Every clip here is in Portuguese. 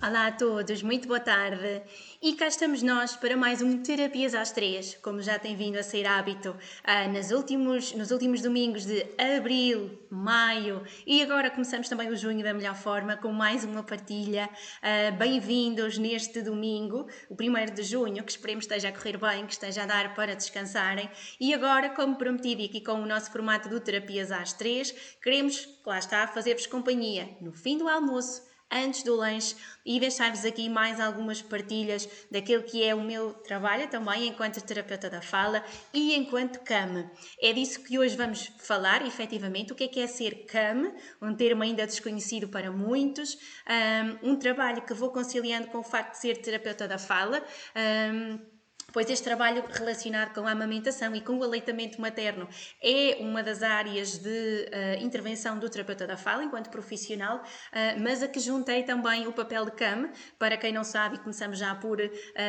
Olá a todos, muito boa tarde. E cá estamos nós para mais um Terapias às 3, como já tem vindo a ser hábito nos últimos domingos de abril, maio e agora começamos também o junho da melhor forma com mais uma partilha. Bem-vindos neste domingo, o 1º de junho, que esperemos esteja a correr bem, que esteja a dar para descansarem. E agora, como prometido aqui com o nosso formato do Terapias às 3, queremos, lá está, fazer-vos companhia no fim do almoço, antes do lanche e deixar-vos aqui mais algumas partilhas daquilo que é o meu trabalho também enquanto terapeuta da fala e enquanto CAM. É disso que hoje vamos falar, efetivamente, o que é ser CAM, um termo ainda desconhecido para muitos, um trabalho que vou conciliando com o facto de ser terapeuta da fala, pois este trabalho relacionado com a amamentação e com o aleitamento materno é uma das áreas de intervenção do terapeuta da fala enquanto profissional, mas a que juntei também o papel de CAM, para quem não sabe, começamos já por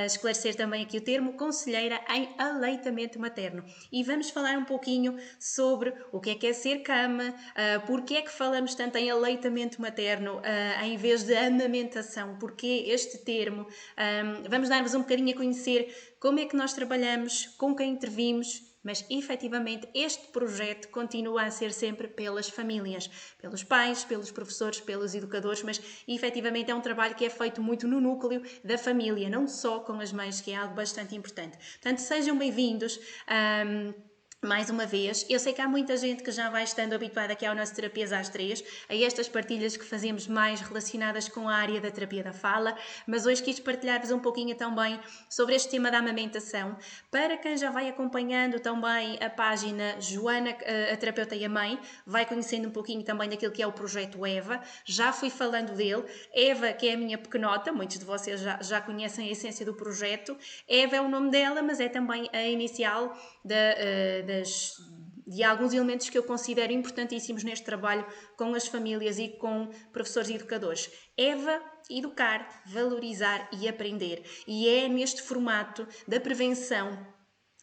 esclarecer também aqui o termo, conselheira em aleitamento materno. E vamos falar um pouquinho sobre o que é ser CAM, porque é que falamos tanto em aleitamento materno em vez de amamentação, porque este termo, vamos dar-vos um bocadinho a conhecer como é que nós trabalhamos, com quem intervimos, mas efetivamente este projeto continua a ser sempre pelas famílias, pelos pais, pelos professores, pelos educadores, mas efetivamente é um trabalho que é feito muito no núcleo da família, não só com as mães, que é algo bastante importante. Portanto, sejam bem-vindos. Mais uma vez, eu sei que há muita gente que já vai estando habituada aqui ao nosso Terapias às 3, a estas partilhas que fazemos mais relacionadas com a área da terapia da fala, mas hoje quis partilhar-vos um pouquinho também sobre este tema da amamentação, para quem já vai acompanhando também a página Joana, a terapeuta e a mãe, vai conhecendo um pouquinho também daquilo que é o projeto EVA, já fui falando dele, EVA que é a minha pequenota, muitos de vocês já conhecem a essência do projeto, EVA é o nome dela, mas é também a inicial de alguns elementos que eu considero importantíssimos neste trabalho com as famílias e com professores e educadores. EVA, educar, valorizar e aprender. E é neste formato da prevenção,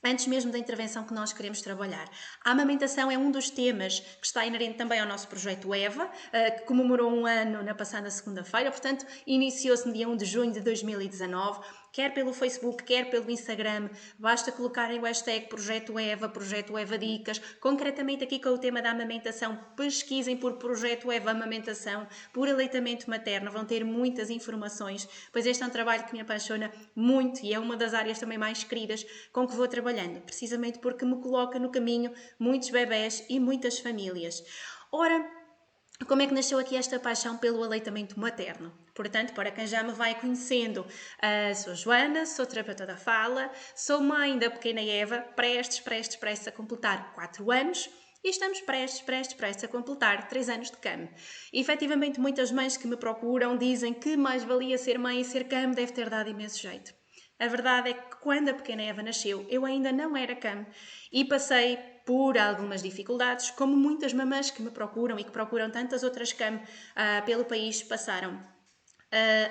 antes mesmo da intervenção, que nós queremos trabalhar. A amamentação é um dos temas que está inerente também ao nosso projeto EVA, que comemorou um ano na passada segunda-feira, portanto, iniciou-se no dia 1 de junho de 2019, quer pelo Facebook, quer pelo Instagram, basta colocarem o hashtag Projeto EVA Dicas, concretamente aqui com o tema da amamentação, pesquisem por Projeto EVA Amamentação, por aleitamento materno, vão ter muitas informações, pois este é um trabalho que me apaixona muito e é uma das áreas também mais queridas com que vou trabalhando, precisamente porque me coloca no caminho muitos bebés e muitas famílias. Ora, como é que nasceu aqui esta paixão pelo aleitamento materno? Portanto, para quem já me vai conhecendo, sou Joana, sou terapeuta da fala, sou mãe da pequena Eva, prestes a completar 4 anos, e estamos prestes a completar 3 anos de CAM. E, efetivamente, muitas mães que me procuram dizem que mais valia ser mãe e ser CAM deve ter dado imenso jeito. A verdade é que quando a pequena Eva nasceu, eu ainda não era CAM e passei por algumas dificuldades, como muitas mamães que me procuram e que procuram tantas outras CAM pelo país passaram.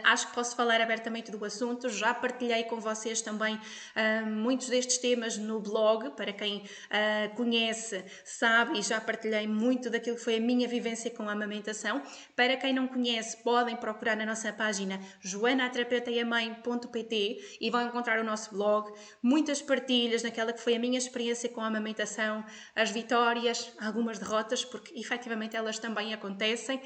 Acho que posso falar abertamente do assunto, já partilhei com vocês também muitos destes temas no blog, para quem conhece, sabe, e já partilhei muito daquilo que foi a minha vivência com a amamentação. Para quem não conhece, podem procurar na nossa página joanaterapeutaeamãe.pt e vão encontrar o nosso blog, muitas partilhas naquela que foi a minha experiência com a amamentação, as vitórias, algumas derrotas, porque efetivamente elas também acontecem,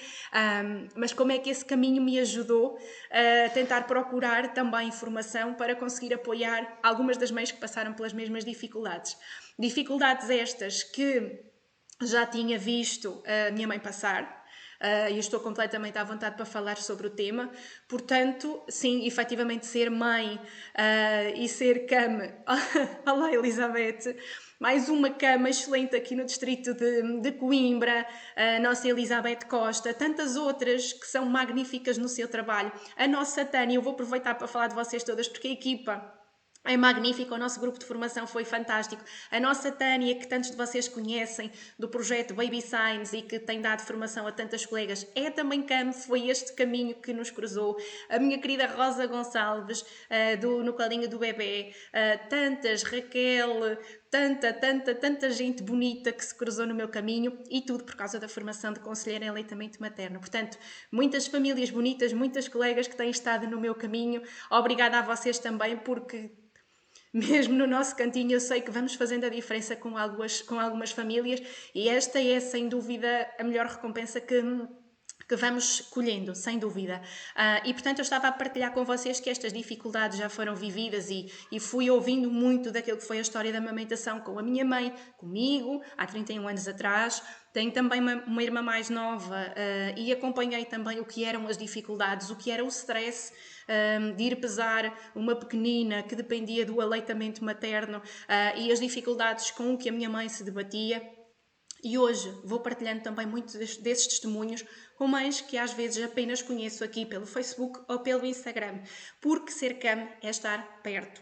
mas como é que esse caminho me ajudou a tentar procurar também informação para conseguir apoiar algumas das mães que passaram pelas mesmas dificuldades. Dificuldades estas que já tinha visto a minha mãe passar, e estou completamente à vontade para falar sobre o tema. Portanto, sim, efetivamente ser mãe e ser CAM, olá Elizabeth, mais uma cama excelente aqui no distrito de Coimbra, a nossa Elizabeth Costa, tantas outras que são magníficas no seu trabalho. A nossa Tânia, eu vou aproveitar para falar de vocês todas, porque a equipa é magnífico, o nosso grupo de formação foi fantástico. A nossa Tânia, que tantos de vocês conhecem, do projeto Baby Signs e que tem dado formação a tantas colegas, é também CAM, foi este caminho que nos cruzou. A minha querida Rosa Gonçalves, no Calinho do Bebê, tantas, Raquel, tanta gente bonita que se cruzou no meu caminho, e tudo por causa da formação de conselheira em aleitamento materno. Portanto, muitas famílias bonitas, muitas colegas que têm estado no meu caminho. Obrigada a vocês também, porque mesmo no nosso cantinho eu sei que vamos fazendo a diferença com algumas famílias, e esta é sem dúvida a melhor recompensa que vamos colhendo, sem dúvida. E portanto eu estava a partilhar com vocês que estas dificuldades já foram vividas, e fui ouvindo muito daquilo que foi a história da amamentação com a minha mãe, comigo, há 31 anos atrás. Tenho também uma irmã mais nova, e acompanhei também o que eram as dificuldades, o que era o stress de ir pesar uma pequenina que dependia do aleitamento materno, e as dificuldades com que a minha mãe se debatia. E hoje vou partilhando também muitos desses testemunhos com mães que às vezes apenas conheço aqui pelo Facebook ou pelo Instagram, porque ser CAM é estar perto.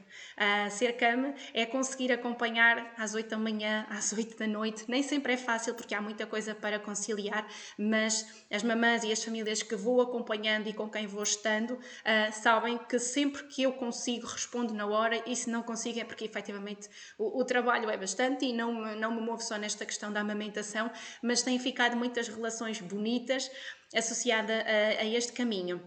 Ser CAM é conseguir acompanhar às 8 da manhã, às 8 da noite. Nem sempre é fácil porque há muita coisa para conciliar, mas as mamãs e as famílias que vou acompanhando e com quem vou estando sabem que sempre que eu consigo respondo na hora, e se não consigo é porque efetivamente o trabalho é bastante e não me movo só nesta questão da amamentação, mas têm ficado muitas relações bonitas associadas a este caminho.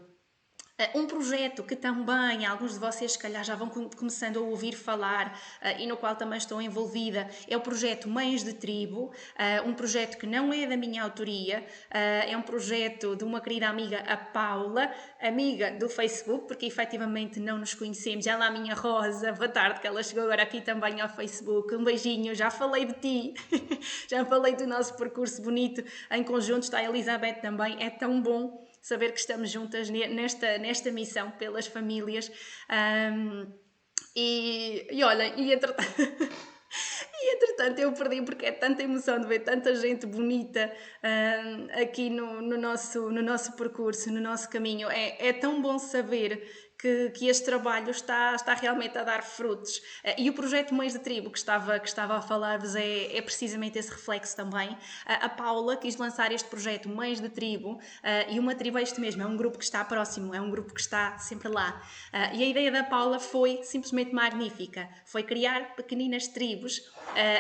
Um projeto que também alguns de vocês se calhar já vão começando a ouvir falar, e no qual também estou envolvida, é o projeto Mães de Tribo, um projeto que não é da minha autoria, é um projeto de uma querida amiga, a Paula, amiga do Facebook, porque efetivamente não nos conhecemos. Ela, a minha Rosa, boa tarde, que ela chegou agora aqui também ao Facebook, um beijinho, já falei de ti, já falei do nosso percurso bonito em conjunto, está a Elizabeth também, é tão bom saber que estamos juntas nesta missão pelas famílias. Olha, entretanto eu perdi, porque é tanta emoção de ver tanta gente bonita aqui no nosso percurso, no nosso caminho. É tão bom saber que este trabalho está realmente a dar frutos. E o projeto Mães de Tribo que estava a falar-vos é precisamente esse reflexo também. A Paula quis lançar este projeto Mães de Tribo, e uma tribo é isto mesmo, é um grupo que está próximo, é um grupo que está sempre lá. E a ideia da Paula foi simplesmente magnífica, foi criar pequeninas tribos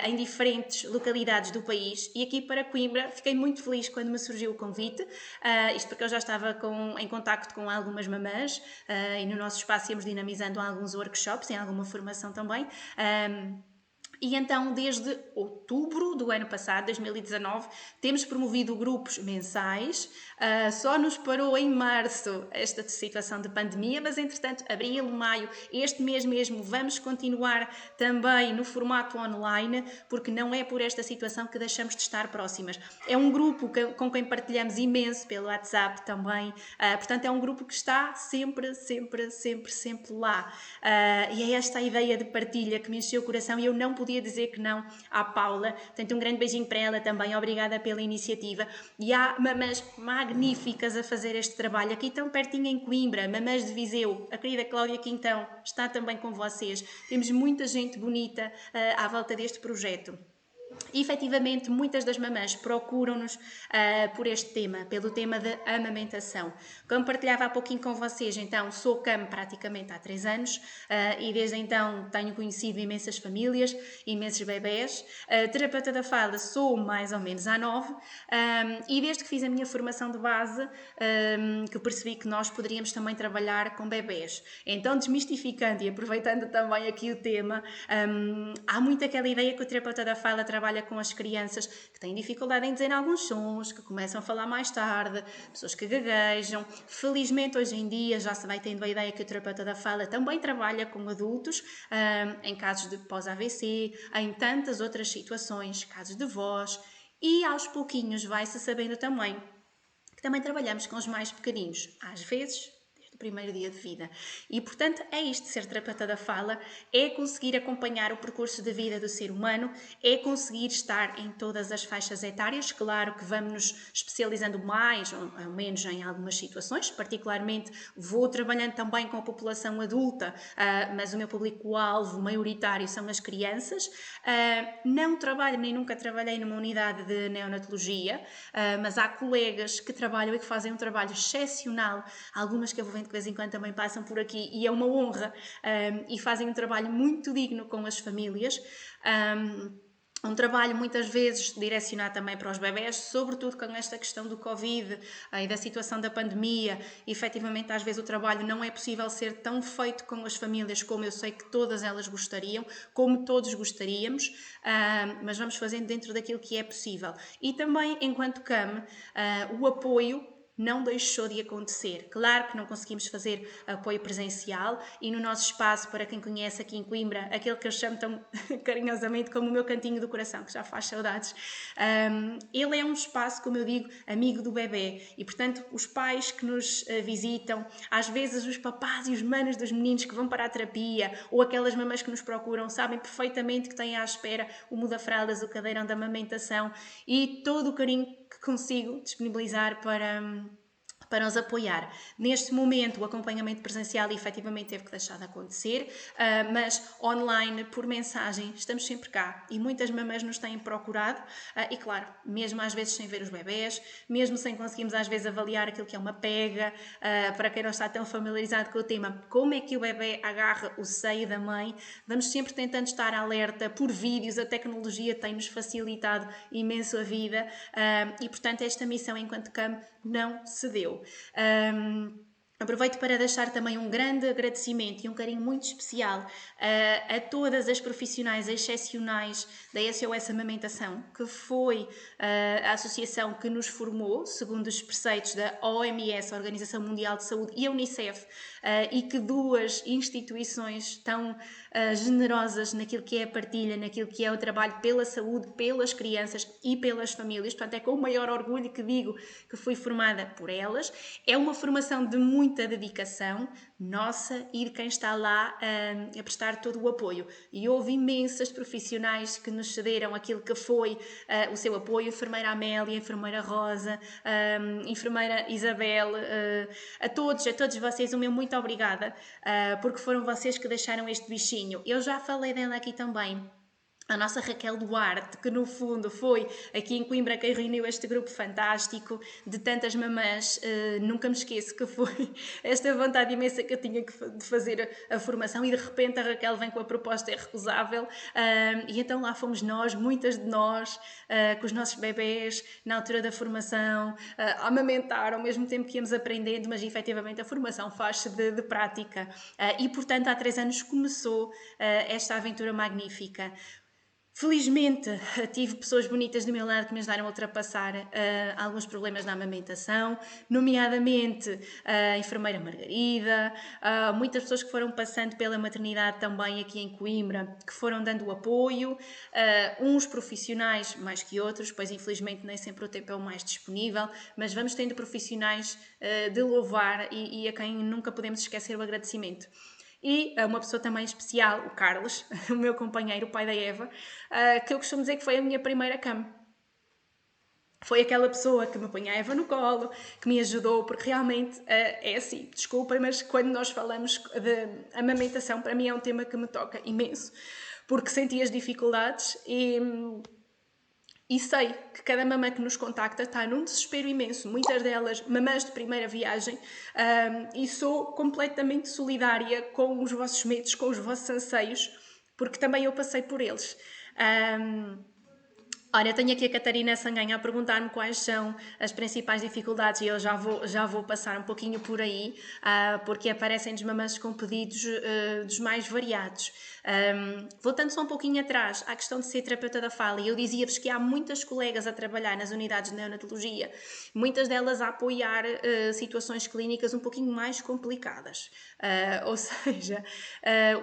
em diferentes localidades do país, e aqui para Coimbra fiquei muito feliz quando me surgiu o convite, isto porque eu já estava em contacto com algumas mamãs, e no nosso espaço íamos dinamizando alguns workshops, em alguma formação também. E então, desde outubro do ano passado, 2019, temos promovido grupos mensais. Só nos parou em março esta situação de pandemia, mas entretanto, abril, maio, este mês mesmo, vamos continuar também no formato online, porque não é por esta situação que deixamos de estar próximas. É um grupo com quem partilhamos imenso pelo WhatsApp também, portanto é um grupo que está sempre lá. E é esta a ideia de partilha que me encheu o coração, e eu não podia dizer que não à Paula. Portanto, um grande beijinho para ela também, obrigada pela iniciativa. E há mamãs magníficas a fazer este trabalho aqui tão pertinho em Coimbra, mamãs de Viseu, a querida Cláudia Quintão está também com vocês. Temos muita gente bonita à volta deste projeto. E, efetivamente, muitas das mamãs procuram-nos por este tema, pelo tema da amamentação. Como partilhava há pouquinho com vocês, então, sou CAM praticamente há 3 anos, e desde então tenho conhecido imensas famílias, imensos bebés. Terapeuta da fala sou mais ou menos há 9, e desde que fiz a minha formação de base, que percebi que nós poderíamos também trabalhar com bebés. Então, desmistificando e aproveitando também aqui o tema, há muito aquela ideia que o terapeuta da fala trabalha com as crianças que têm dificuldade em dizer alguns sons, que começam a falar mais tarde, pessoas que gaguejam. Felizmente, hoje em dia, já se vai tendo a ideia que o terapeuta da fala também trabalha com adultos, em casos de pós-AVC, em tantas outras situações, casos de voz, e aos pouquinhos vai-se sabendo também que também trabalhamos com os mais pequeninos, às vezes primeiro dia de vida. E, portanto, é isto, ser terapeuta da fala, é conseguir acompanhar o percurso de vida do ser humano, é conseguir estar em todas as faixas etárias. Claro que vamos nos especializando mais ou menos em algumas situações, particularmente vou trabalhando também com a população adulta, mas o meu público-alvo maioritário são as crianças. Não trabalho, nem nunca trabalhei numa unidade de neonatologia, mas há colegas que trabalham e que fazem um trabalho excepcional, algumas que eu vou vendo de vez em quando também passam por aqui e é uma honra, e fazem um trabalho muito digno com as famílias. Um trabalho muitas vezes direcionado também para os bebés, sobretudo com esta questão do Covid e da situação da pandemia. Efetivamente, às vezes o trabalho não é possível ser tão feito com as famílias como eu sei que todas elas gostariam, como todos gostaríamos, mas vamos fazendo dentro daquilo que é possível. E também, enquanto CAM, o apoio não deixou de acontecer. Claro que não conseguimos fazer apoio presencial e no nosso espaço, para quem conhece aqui em Coimbra, aquele que eu chamo tão carinhosamente como o meu cantinho do coração, que já faz saudades, ele é um espaço, como eu digo, amigo do bebê e, portanto, os pais que nos visitam, às vezes os papás e os manos dos meninos que vão para a terapia ou aquelas mamães que nos procuram, sabem perfeitamente que têm à espera o muda-fraldas, o cadeirão da amamentação e todo o carinho que consigo disponibilizar para os apoiar. Neste momento, o acompanhamento presencial efetivamente teve que deixar de acontecer, mas online, por mensagem, estamos sempre cá e muitas mamães nos têm procurado e, claro, mesmo às vezes sem ver os bebés, mesmo sem conseguirmos às vezes avaliar aquilo que é uma pega, para quem não está tão familiarizado com o tema, como é que o bebê agarra o seio da mãe, vamos sempre tentando estar alerta por vídeos, a tecnologia tem-nos facilitado imenso a vida e, portanto, esta missão enquanto CAM não se deu. Aproveito para deixar também um grande agradecimento e um carinho muito especial a todas as profissionais excepcionais da SOS Amamentação, que foi a associação que nos formou, segundo os preceitos da OMS, a Organização Mundial de Saúde, e a Unicef, e que duas instituições tão generosas naquilo que é a partilha, naquilo que é o trabalho pela saúde, pelas crianças e pelas famílias. Portanto, é com o maior orgulho que digo que fui formada por elas. É uma formação de muita dedicação nossa e de quem está lá a prestar todo o apoio. E houve imensas profissionais que nos cederam aquilo que foi o seu apoio, a enfermeira Amélia, a enfermeira Rosa, a enfermeira Isabel, a todos vocês o meu muito obrigada, porque foram vocês que deixaram este bichinho. Eu já falei dela aqui também. A nossa Raquel Duarte, que no fundo foi aqui em Coimbra quem reuniu este grupo fantástico de tantas mamãs, nunca me esqueço que foi esta vontade imensa que eu tinha de fazer a formação e de repente a Raquel vem com a proposta irrecusável e então lá fomos nós, muitas de nós, com os nossos bebés na altura da formação, a amamentar ao mesmo tempo que íamos aprendendo, mas efetivamente a formação faz-se de prática e portanto há 3 anos começou esta aventura magnífica. Felizmente tive pessoas bonitas do meu lado que me ajudaram a ultrapassar alguns problemas na amamentação, nomeadamente a enfermeira Margarida, muitas pessoas que foram passando pela maternidade também aqui em Coimbra, que foram dando o apoio, uns profissionais mais que outros, pois infelizmente nem sempre o tempo é o mais disponível, mas vamos tendo profissionais de louvar e a quem nunca podemos esquecer o agradecimento. E uma pessoa também especial, o Carlos, o meu companheiro, o pai da Eva, que eu costumo dizer que foi a minha primeira cama. Foi aquela pessoa que me punha a Eva no colo, que me ajudou, porque realmente é assim, desculpem, mas quando nós falamos de amamentação, para mim é um tema que me toca imenso, porque senti as dificuldades e sei que cada mamã que nos contacta está num desespero imenso, muitas delas mamãs de primeira viagem, e sou completamente solidária com os vossos medos, com os vossos anseios, porque também eu passei por eles. Olha, tenho aqui a Catarina Sanganha a perguntar-me quais são as principais dificuldades e eu já vou passar um pouquinho por aí, porque aparecem-nos mamãs com pedidos dos mais variados. Voltando só um pouquinho atrás, à questão de ser terapeuta da fala, eu dizia-vos que há muitas colegas a trabalhar nas unidades de neonatologia, muitas delas a apoiar situações clínicas um pouquinho mais complicadas. Ou seja,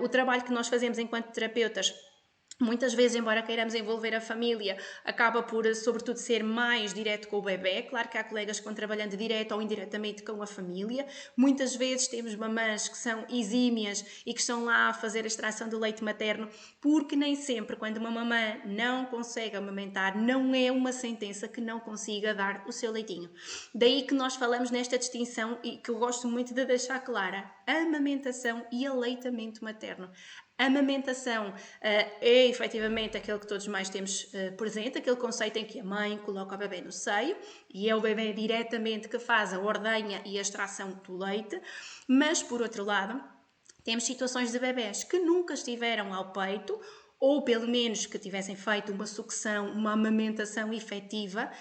o trabalho que nós fazemos enquanto terapeutas, muitas vezes, embora queiramos envolver a família, acaba por, sobretudo, ser mais direto com o bebê. Claro que há colegas que vão trabalhando direto ou indiretamente com a família. Muitas vezes temos mamãs que são exímias e que estão lá a fazer a extração do leite materno, porque nem sempre, quando uma mamã não consegue amamentar, não é uma sentença que não consiga dar o seu leitinho. Daí que nós falamos nesta distinção e que eu gosto muito de deixar clara: a amamentação e aleitamento materno. A amamentação é efetivamente aquele que todos mais temos presente, aquele conceito em que a mãe coloca o bebê no seio e é o bebê diretamente que faz a ordenha e a extração do leite, mas por outro lado, temos situações de bebés que nunca estiveram ao peito ou pelo menos que tivessem feito uma sucção, uma amamentação efetiva,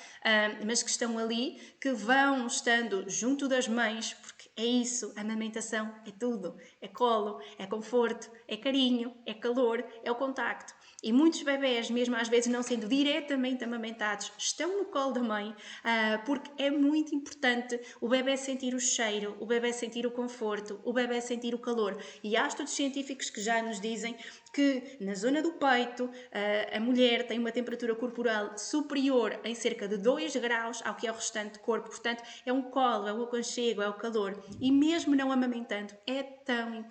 mas que estão ali, que vão estando junto das mães, porque é isso, a amamentação é tudo, é colo, é conforto, é carinho, é calor, é o contacto. E muitos bebés, mesmo às vezes não sendo diretamente amamentados, estão no colo da mãe, porque é muito importante o bebê sentir o cheiro, o bebê sentir o conforto, o bebê sentir o calor. E há estudos científicos que já nos dizem que na zona do peito a mulher tem uma temperatura corporal superior em cerca de 2 graus ao que é o restante do corpo. Portanto, é um colo, é o aconchego, é o calor. E mesmo não amamentando, é tão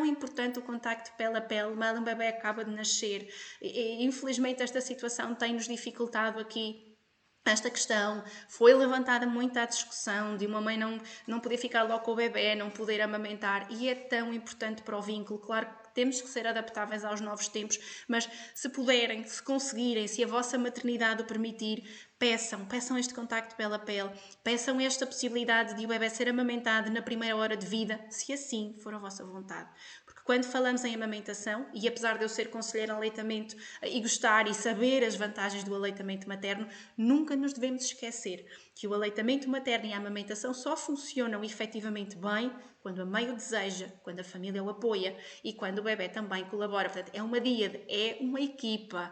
importante o contacto pele a pele, mal um bebê acaba de nascer. E, infelizmente, esta situação tem-nos dificultado aqui esta questão. Foi levantada muita a discussão de uma mãe não poder ficar logo com o bebê, não poder amamentar, e é tão importante para o vínculo. Claro que temos que ser adaptáveis aos novos tempos, mas se puderem, se conseguirem, se a vossa maternidade o permitir, peçam este contacto pele a pele, peçam esta possibilidade de o bebê ser amamentado na primeira hora de vida, se assim for a vossa vontade. Porque quando falamos em amamentação, e apesar de eu ser conselheira em aleitamento e gostar e saber as vantagens do aleitamento materno, nunca nos devemos esquecer que o aleitamento materno e a amamentação só funcionam efetivamente bem quando a mãe o deseja, quando a família o apoia e quando o bebê também colabora. Portanto, é uma díade, é uma equipa.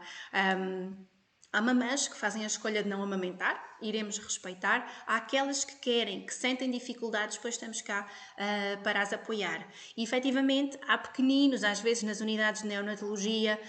Há mamãs que fazem a escolha de não amamentar, iremos respeitar. Há aquelas que querem, que sentem dificuldades, pois estamos cá para as apoiar. E, efetivamente, há pequeninos, às vezes nas unidades de neonatologia,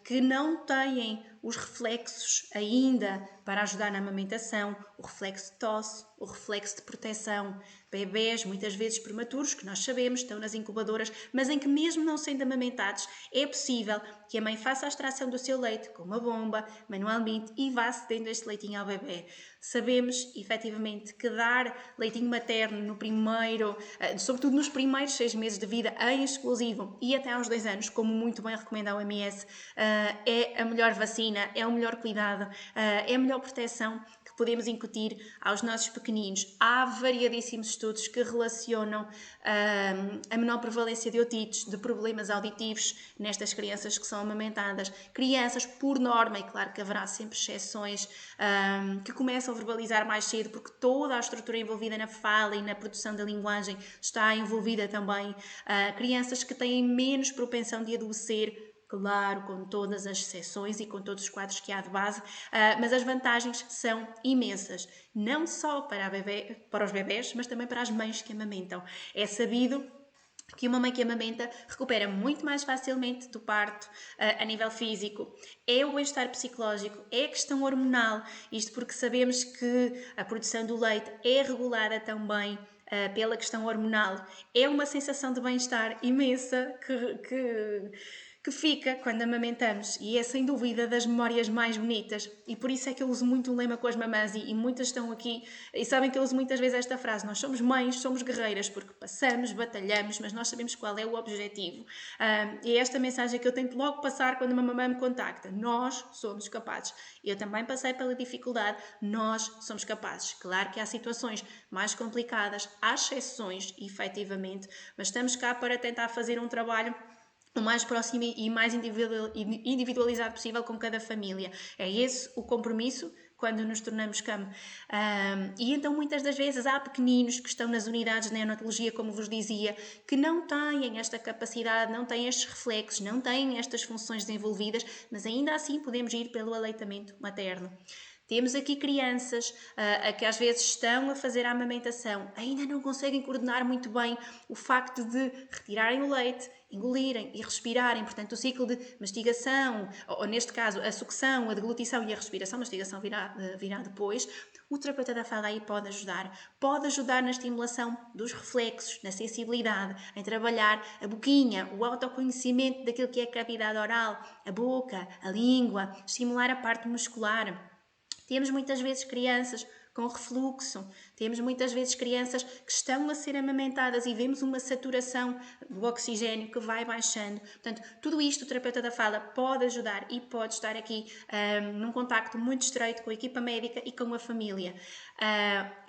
que não têm os reflexos ainda para ajudar na amamentação, o reflexo de tosse, o reflexo de proteção. Bebés, muitas vezes prematuros, que nós sabemos, estão nas incubadoras, mas em que mesmo não sendo amamentados, é possível que a mãe faça a extração do seu leite com uma bomba, manualmente, e vá cedendo este leitinho ao bebê. Sabemos, efetivamente, que dar leitinho materno no primeiro, sobretudo nos primeiros 6 meses de vida, em exclusivo, e até aos 2 anos, como muito bem recomenda a OMS, é a melhor vacina, é o melhor cuidado, é a melhor proteção que podemos incutir aos nossos pequeninos. Há variadíssimos estudos que relacionam a menor prevalência de otites, de problemas auditivos nestas crianças que são amamentadas. Crianças, por norma, e claro que haverá sempre exceções, que começam a verbalizar mais cedo, porque toda a estrutura envolvida na fala e na produção da linguagem está envolvida também. Crianças que têm menos propensão de adoecer, claro, com todas as exceções e com todos os quadros que há de base, mas as vantagens são imensas, não só para os bebés, mas também para as mães que amamentam. É sabido que uma mãe que amamenta recupera muito mais facilmente do parto a nível físico. É o bem-estar psicológico, é a questão hormonal, isto porque sabemos que a produção do leite é regulada também pela questão hormonal. É uma sensação de bem-estar imensa que fica quando amamentamos, e é sem dúvida das memórias mais bonitas, e por isso é que eu uso muito um lema com as mamãs, e muitas estão aqui e sabem que eu uso muitas vezes esta frase: nós somos mães, somos guerreiras, porque passamos, batalhamos, mas nós sabemos qual é o objetivo. E é esta mensagem que eu tento logo passar quando uma mamã me contacta: nós somos capazes. Eu também passei pela dificuldade, nós somos capazes. Claro que há situações mais complicadas, há exceções, efetivamente, mas estamos cá para tentar fazer um trabalho o mais próximo e mais individualizado possível com cada família. É esse o compromisso quando nos tornamos CAM. E então muitas das vezes há pequeninos que estão nas unidades de neonatologia, como vos dizia, que não têm esta capacidade, não têm estes reflexos, não têm estas funções desenvolvidas, mas ainda assim podemos ir pelo aleitamento materno. Temos aqui crianças que às vezes estão a fazer a amamentação, ainda não conseguem coordenar muito bem o facto de retirarem o leite, engolirem e respirarem. Portanto, o ciclo de mastigação, ou neste caso a sucção, a deglutição e a respiração, a mastigação virá depois. O terapeuta da fala aí pode ajudar na estimulação dos reflexos, na sensibilidade, em trabalhar a boquinha, o autoconhecimento daquilo que é a cavidade oral, a boca, a língua, estimular a parte muscular. Temos muitas vezes crianças com refluxo. Temos muitas vezes crianças que estão a ser amamentadas e vemos uma saturação do oxigênio que vai baixando. Portanto, tudo isto o terapeuta da fala pode ajudar e pode estar aqui num contacto muito estreito com a equipa médica e com a família.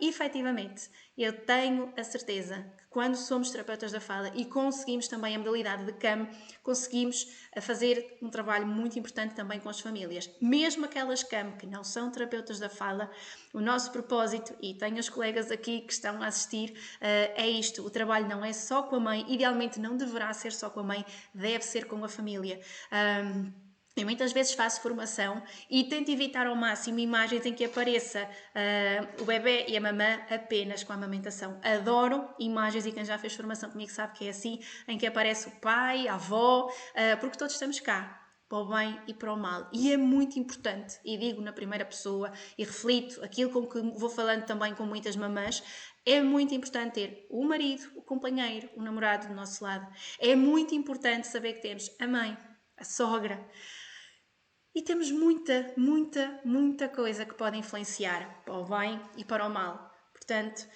Efetivamente, eu tenho a certeza que quando somos terapeutas da fala e conseguimos também a modalidade de CAM, conseguimos fazer um trabalho muito importante também com as famílias. Mesmo aquelas CAM que não são terapeutas da fala, o nosso propósito, e tenho os colegas aqui que estão a assistir, é isto: o trabalho não é só com a mãe, idealmente não deverá ser só com a mãe, deve ser com a família. Eu muitas vezes faço formação e tento evitar ao máximo imagens em que apareça o bebê e a mamã apenas com a amamentação. Adoro imagens, e quem já fez formação comigo sabe que é assim, em que aparece o pai, a avó, porque todos estamos cá, para o bem e para o mal. E é muito importante, e digo na primeira pessoa, e reflito aquilo com que vou falando também com muitas mamãs, é muito importante ter o marido, o companheiro, o namorado do nosso lado. É muito importante saber que temos a mãe, a sogra. E temos muita coisa que pode influenciar para o bem e para o mal. Portanto,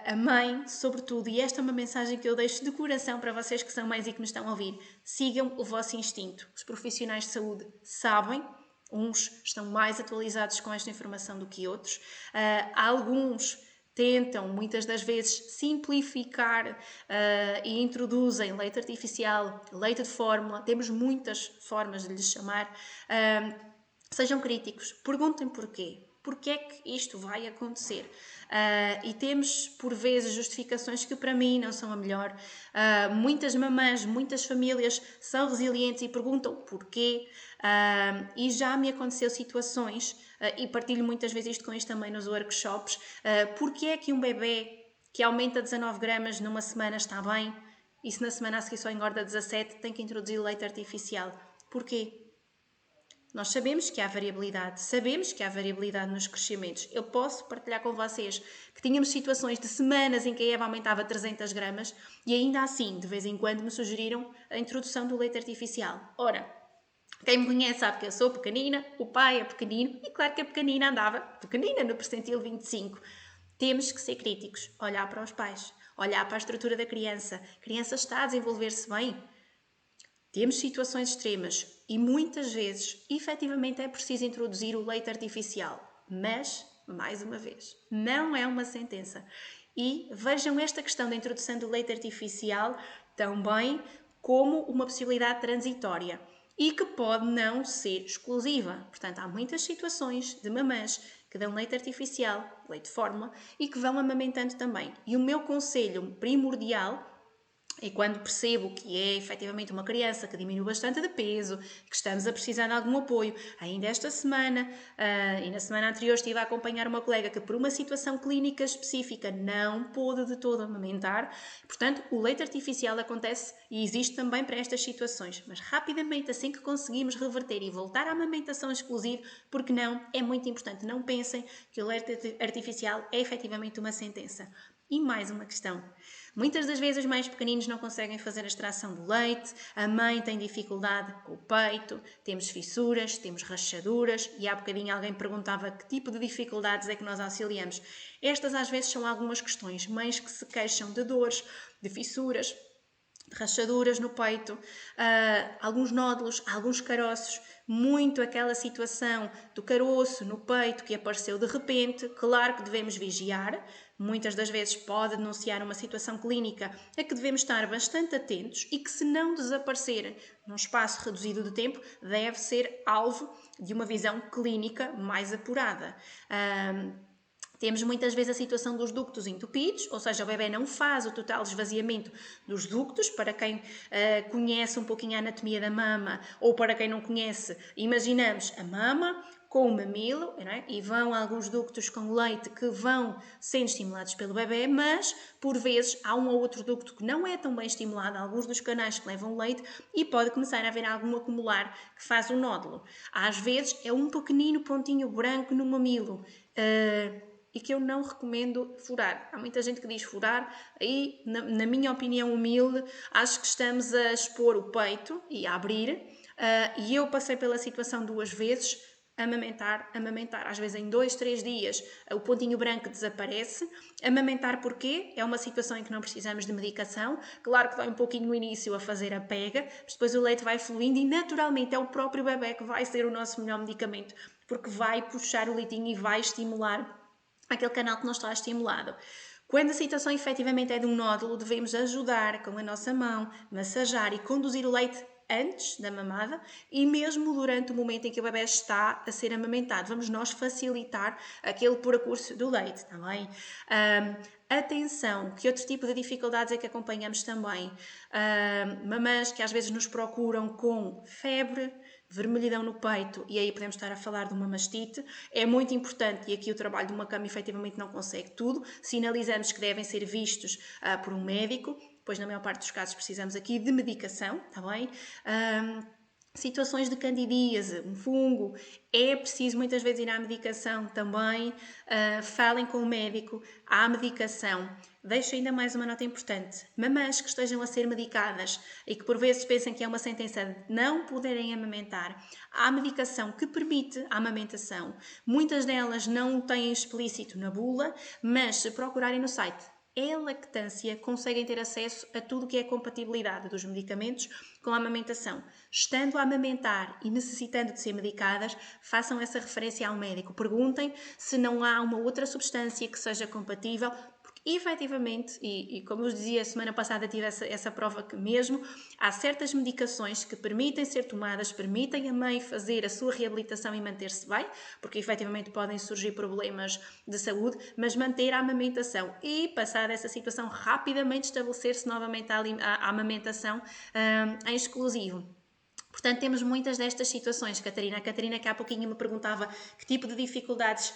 a mãe, sobretudo, e esta é uma mensagem que eu deixo de coração para vocês que são mães e que me estão a ouvir: sigam o vosso instinto. Os profissionais de saúde sabem, uns estão mais atualizados com esta informação do que outros, alguns tentam, muitas das vezes, simplificar e introduzem leite artificial, leite de fórmula. Temos muitas formas de lhes chamar. Sejam críticos, perguntem porquê. Porquê é que isto vai acontecer? E temos, por vezes, justificações que para mim não são a melhor. Muitas mamãs, muitas famílias são resilientes e perguntam porquê. E já me aconteceu situações, e partilho muitas vezes isto com isto também nos workshops, porquê é que um bebê que aumenta 19 gramas numa semana está bem e se na semana a seguir só engorda 17 tem que introduzir leite artificial? Porquê? Nós sabemos que há variabilidade nos crescimentos. Eu posso partilhar com vocês que tínhamos situações de semanas em que a Eva aumentava 300 gramas e ainda assim, de vez em quando, me sugeriram a introdução do leite artificial. Ora, quem me conhece sabe que eu sou pequenina, o pai é pequenino e claro que a pequenina andava pequenina no percentil 25. Temos que ser críticos, olhar para os pais, olhar para a estrutura da criança. A criança está a desenvolver-se bem? Temos situações extremas e muitas vezes, efetivamente, é preciso introduzir o leite artificial. Mas, mais uma vez, não é uma sentença. E vejam esta questão da introdução do leite artificial também como uma possibilidade transitória e que pode não ser exclusiva. Portanto, há muitas situações de mamãs que dão leite artificial, leite de fórmula, e que vão amamentando também. E o meu conselho primordial, e quando percebo que é efetivamente uma criança que diminuiu bastante de peso, que estamos a precisar de algum apoio, ainda esta semana e na semana anterior estive a acompanhar uma colega que por uma situação clínica específica não pôde de todo amamentar, portanto o leite artificial acontece e existe também para estas situações, mas rapidamente assim que conseguimos reverter e voltar à amamentação exclusiva, porque não, é muito importante, não pensem que o leite artificial é efetivamente uma sentença. E mais uma questão. Muitas das vezes os mais pequeninos não conseguem fazer a extração do leite, a mãe tem dificuldade com o peito, temos fissuras, temos rachaduras e há bocadinho alguém perguntava que tipo de dificuldades é que nós auxiliamos. Estas às vezes são algumas questões, mães que se queixam de dores, de fissuras, de rachaduras no peito, alguns nódulos, alguns caroços, muito aquela situação do caroço no peito que apareceu de repente. Claro que devemos vigiar, muitas das vezes pode denunciar uma situação clínica a que devemos estar bastante atentos e que, se não desaparecer num espaço reduzido de tempo, deve ser alvo de uma visão clínica mais apurada. Temos muitas vezes a situação dos ductos entupidos, ou seja, o bebê não faz o total esvaziamento dos ductos. Para quem conhece um pouquinho a anatomia da mama, ou para quem não conhece, imaginamos a mama com o mamilo, não é? E vão alguns ductos com leite que vão sendo estimulados pelo bebê, mas por vezes há um ou outro ducto que não é tão bem estimulado, alguns dos canais que levam leite, e pode começar a haver algum acumular que faz um nódulo. Às vezes é um pequenino pontinho branco no mamilo, e que eu não recomendo furar. Há muita gente que diz furar, aí, na minha opinião humilde, acho que estamos a expor o peito e a abrir, e eu passei pela situação 2 vezes, amamentar, amamentar. Às vezes em 2, 3 dias o pontinho branco desaparece. Amamentar porquê? É uma situação em que não precisamos de medicação. Claro que dói um pouquinho no início a fazer a pega, mas depois o leite vai fluindo e naturalmente é o próprio bebê que vai ser o nosso melhor medicamento, porque vai puxar o leitinho e vai estimular aquele canal que não está estimulado. Quando a situação efetivamente é de um nódulo, devemos ajudar com a nossa mão, massajar e conduzir o leite antes da mamada e mesmo durante o momento em que o bebê está a ser amamentado. Vamos nós facilitar aquele percurso do leite, está bem? Atenção, que outro tipo de dificuldades é que acompanhamos também? Mamãs que às vezes nos procuram com febre, vermelhidão no peito, e aí podemos estar a falar de uma mastite. É muito importante, e aqui o trabalho de uma cama efetivamente não consegue tudo, sinalizamos que devem ser vistos por um médico, pois na maior parte dos casos precisamos aqui de medicação, está bem? Situações de candidíase, um fungo, é preciso muitas vezes ir à medicação também. Falem com o médico, há medicação. Deixo ainda mais uma nota importante. Mamãs que estejam a ser medicadas e que por vezes pensem que é uma sentença de não poderem amamentar, há medicação que permite a amamentação. Muitas delas não têm explícito na bula, mas se procurarem no site lactância, conseguem ter acesso a tudo o que é compatibilidade dos medicamentos com a amamentação. Estando a amamentar e necessitando de ser medicadas, façam essa referência ao médico. Perguntem se não há uma outra substância que seja compatível, porque efetivamente, e como eu dizia, a semana passada tive essa prova que mesmo, há certas medicações que permitem ser tomadas, permitem a mãe fazer a sua reabilitação e manter-se bem, porque efetivamente podem surgir problemas de saúde, mas manter a amamentação e passar essa situação rapidamente estabelecer-se novamente a amamentação em exclusivo. Portanto, temos muitas destas situações, Catarina. A Catarina que há pouquinho me perguntava que tipo de dificuldades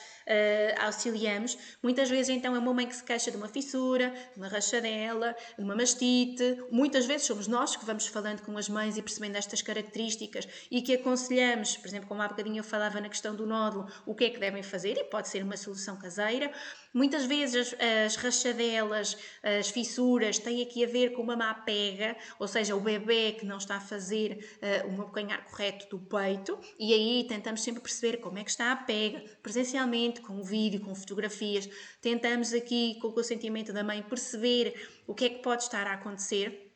auxiliamos. Muitas vezes, então, é uma mãe que se queixa de uma fissura, de uma rachadela, de uma mastite. Muitas vezes somos nós que vamos falando com as mães e percebendo estas características e que aconselhamos, por exemplo, como há bocadinho eu falava na questão do nódulo, o que é que devem fazer, e pode ser uma solução caseira. Muitas vezes as rachadelas, as fissuras, têm aqui a ver com uma má pega, ou seja, o bebê que não está a fazer um abocanhar correto do peito, e aí tentamos sempre perceber como é que está a pega, presencialmente, com o vídeo, com fotografias. Tentamos aqui, com o consentimento da mãe, perceber o que é que pode estar a acontecer.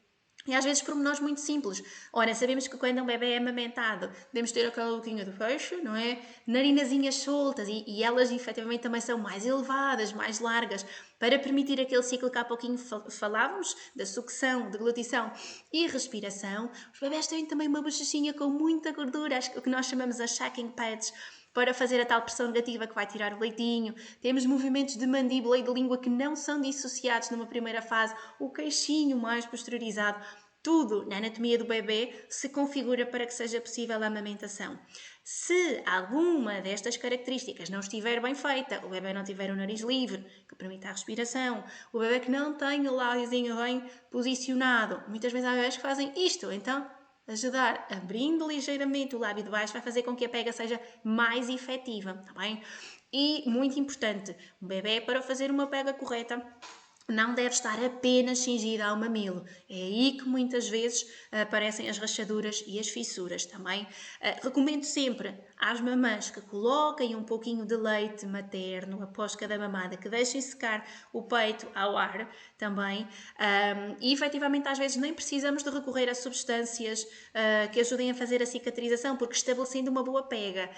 E às vezes pormenores muito simples. Ora, sabemos que quando um bebê é amamentado, devemos ter aquela boquinha de peixe, não é? Narinazinhas soltas e elas efetivamente também são mais elevadas, mais largas, para permitir aquele ciclo que há pouquinho falávamos, da sucção, deglutição e respiração. Os bebés têm também uma bochechinha com muita gordura, o que nós chamamos as shacking pads, para fazer a tal pressão negativa que vai tirar o leitinho. Temos movimentos de mandíbula e de língua que não são dissociados numa primeira fase, o queixinho mais posteriorizado. Tudo na anatomia do bebê se configura para que seja possível a amamentação. Se alguma destas características não estiver bem feita, o bebê não tiver o nariz livre, que permita a respiração, o bebê que não tem o lábiozinho bem posicionado, muitas vezes há bebés que fazem isto, então ajudar abrindo ligeiramente o lábio de baixo vai fazer com que a pega seja mais efetiva, tá bem? E muito importante, um bebê para fazer uma pega correta não deve estar apenas cingida ao mamilo. É aí que muitas vezes aparecem as rachaduras e as fissuras também. Recomendo sempre às mamãs que coloquem um pouquinho de leite materno após cada mamada, que deixem secar o peito ao ar também. E efetivamente às vezes nem precisamos de recorrer a substâncias que ajudem a fazer a cicatrização, porque estabelecendo uma boa pega,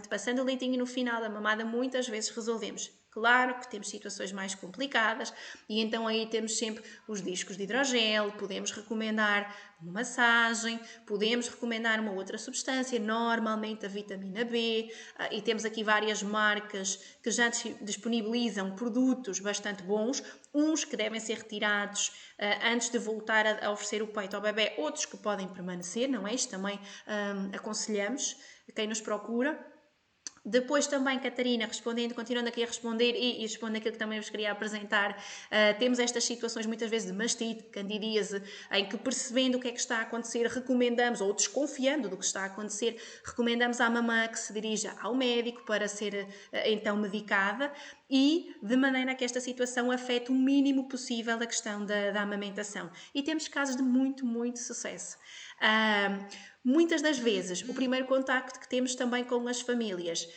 passando o leitinho no final da mamada, muitas vezes resolvemos. Claro que temos situações mais complicadas e então aí temos sempre os discos de hidrogel, podemos recomendar uma massagem, podemos recomendar uma outra substância, normalmente a vitamina B, e temos aqui várias marcas que já disponibilizam produtos bastante bons, uns que devem ser retirados antes de voltar a oferecer o peito ao bebê, outros que podem permanecer, não é? Isto também aconselhamos a quem nos procura. Depois também, Catarina, respondendo, continuando aqui a responder e respondendo aquilo que também vos queria apresentar, temos estas situações muitas vezes de mastite, candidíase, em que percebendo o que é que está a acontecer, recomendamos, ou desconfiando do que está a acontecer, recomendamos à mamã que se dirija ao médico para ser então medicada. e de maneira a que esta situação afete o mínimo possível a questão da amamentação. E temos casos de muito, muito sucesso. Muitas das vezes, o primeiro contacto que temos também com as famílias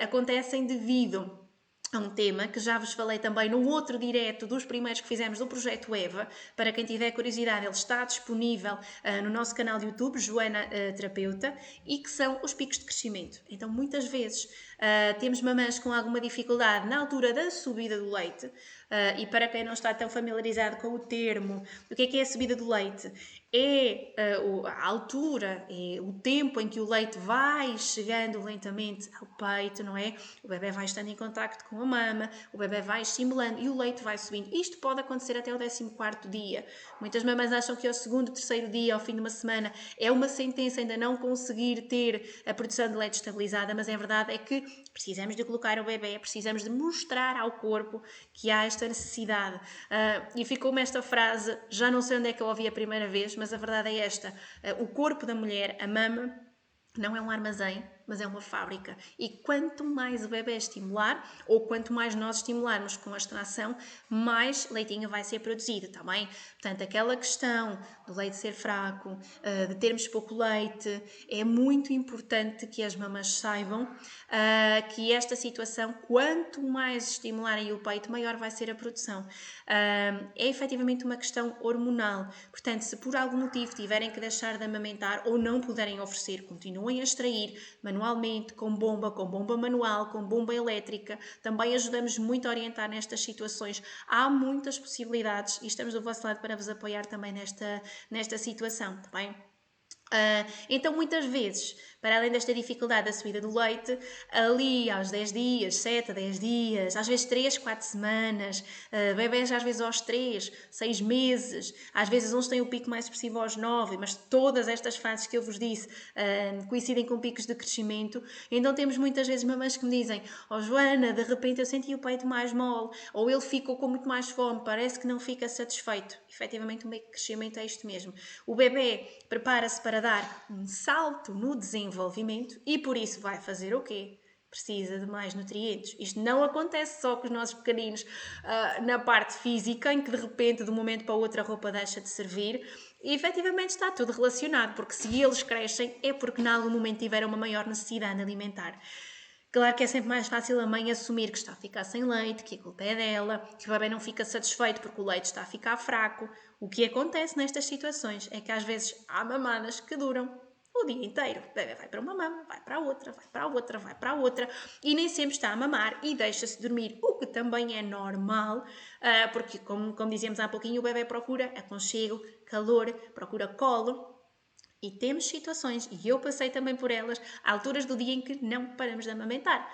acontecem devido a um tema que já vos falei também no outro direto dos primeiros que fizemos do Projeto EVA. Para quem tiver curiosidade, ele está disponível no nosso canal de YouTube, Joana Terapeuta, e que são os picos de crescimento. Então, muitas vezes temos mamães com alguma dificuldade na altura da subida do leite, e para quem não está tão familiarizado com o termo, o que é a subida do leite? É a altura, é o tempo em que o leite vai chegando lentamente ao peito, não é? O bebê vai estando em contacto com a mama, o bebê vai estimulando e o leite vai subindo. Isto pode acontecer até o 14º dia. Muitas mamães acham que ao 2º, 3º dia, ao fim de uma semana, é uma sentença ainda não conseguir ter a produção de leite estabilizada, mas a verdade é que precisamos de colocar o bebê, precisamos de mostrar ao corpo que há esta necessidade. E ficou-me esta frase, já não sei onde é que eu ouvi a primeira vez, mas a verdade é esta: o corpo da mulher, a mama, não é um armazém, mas é uma fábrica. E quanto mais o bebê estimular, ou quanto mais nós estimularmos com a extração, mais leitinho vai ser produzido, está bem? Portanto, aquela questão do leite ser fraco, de termos pouco leite, é muito importante que as mamães saibam que esta situação, quanto mais estimularem o peito, maior vai ser a produção. É efetivamente uma questão hormonal. Portanto, se por algum motivo tiverem que deixar de amamentar ou não puderem oferecer, continuem a extrair manualmente, com bomba manual, com bomba elétrica. Também ajudamos muito a orientar nestas situações. Há muitas possibilidades e estamos do vosso lado para vos apoiar também nesta situação, está bem? Então, muitas vezes, para além desta dificuldade da subida do leite, ali aos 10 dias, 7 a 10 dias, às vezes 3, 4 semanas, bebés às vezes aos 3, 6 meses, às vezes uns têm o pico mais expressivo aos 9, mas todas estas fases que eu vos disse coincidem com picos de crescimento. Então temos muitas vezes mamães que me dizem: oh Joana, de repente eu senti o peito mais mole, ou ele ficou com muito mais fome, parece que não fica satisfeito. Efetivamente o meio de crescimento é isto mesmo. O bebê prepara-se para dar um salto no desenvolvimento e por isso vai fazer o quê? Precisa de mais nutrientes. Isto não acontece só com os nossos pequeninos na parte física, em que de repente, de um momento para o outro, a roupa deixa de servir. E efetivamente está tudo relacionado, porque se eles crescem é porque em algum momento tiveram uma maior necessidade alimentar. Claro que é sempre mais fácil a mãe assumir que está a ficar sem leite, que a culpa é dela, que o bebê não fica satisfeito porque o leite está a ficar fraco. O que acontece nestas situações é que às vezes há mamadas que duram o dia inteiro. O bebê vai para uma mama, vai para a outra, vai para a outra, vai para a outra e nem sempre está a mamar e deixa-se dormir, o que também é normal, porque como dizíamos há pouquinho, o bebê procura aconchego, calor, procura colo. E temos situações, e eu passei também por elas, há alturas do dia em que não paramos de amamentar.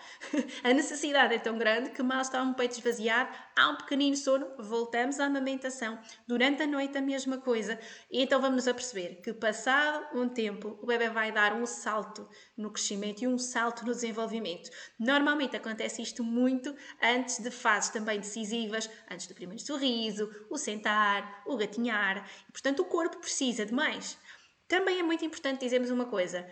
A necessidade é tão grande que mal está um peito esvaziado, há um pequenino sono, voltamos à amamentação. Durante a noite a mesma coisa. E então vamos a perceber que passado um tempo o bebê vai dar um salto no crescimento e um salto no desenvolvimento. Normalmente acontece isto muito antes de fases também decisivas, antes do primeiro sorriso, o sentar, o gatinhar. E, portanto o corpo precisa de mais. Também é muito importante dizermos uma coisa: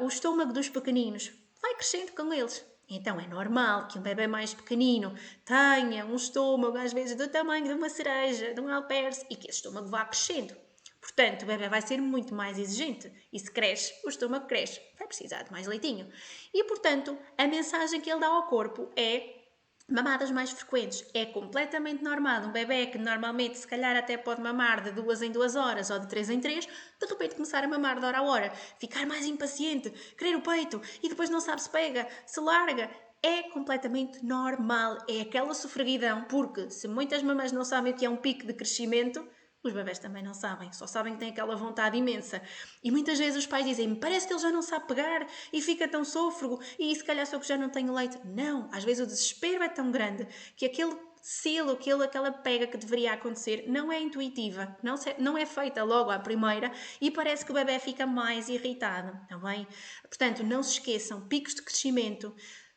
o estômago dos pequeninos vai crescendo com eles. Então é normal que um bebê mais pequenino tenha um estômago às vezes do tamanho de uma cereja, de um alperce, e que esse estômago vá crescendo. Portanto, o bebê vai ser muito mais exigente e se cresce, o estômago cresce, vai precisar de mais leitinho. E portanto, a mensagem que ele dá ao corpo é: mamadas mais frequentes. É completamente normal um bebê que normalmente se calhar até pode mamar de 2 em 2 horas ou de 3 em 3, de repente começar a mamar de hora a hora, ficar mais impaciente, querer o peito e depois não sabe se pega, se larga. É completamente normal, é aquela sofreguidão, porque se muitas mamães não sabem o que é um pico de crescimento, os bebés também não sabem, só sabem que têm aquela vontade imensa. E muitas vezes os pais dizem: parece que ele já não sabe pegar e fica tão sôfrego e se calhar só que já não tenho leite. Não, às vezes o desespero é tão grande que aquele selo, aquela pega que deveria acontecer não é intuitiva, não é feita logo à primeira e parece que o bebê fica mais irritado, está bem? Portanto, não se esqueçam, picos de crescimento,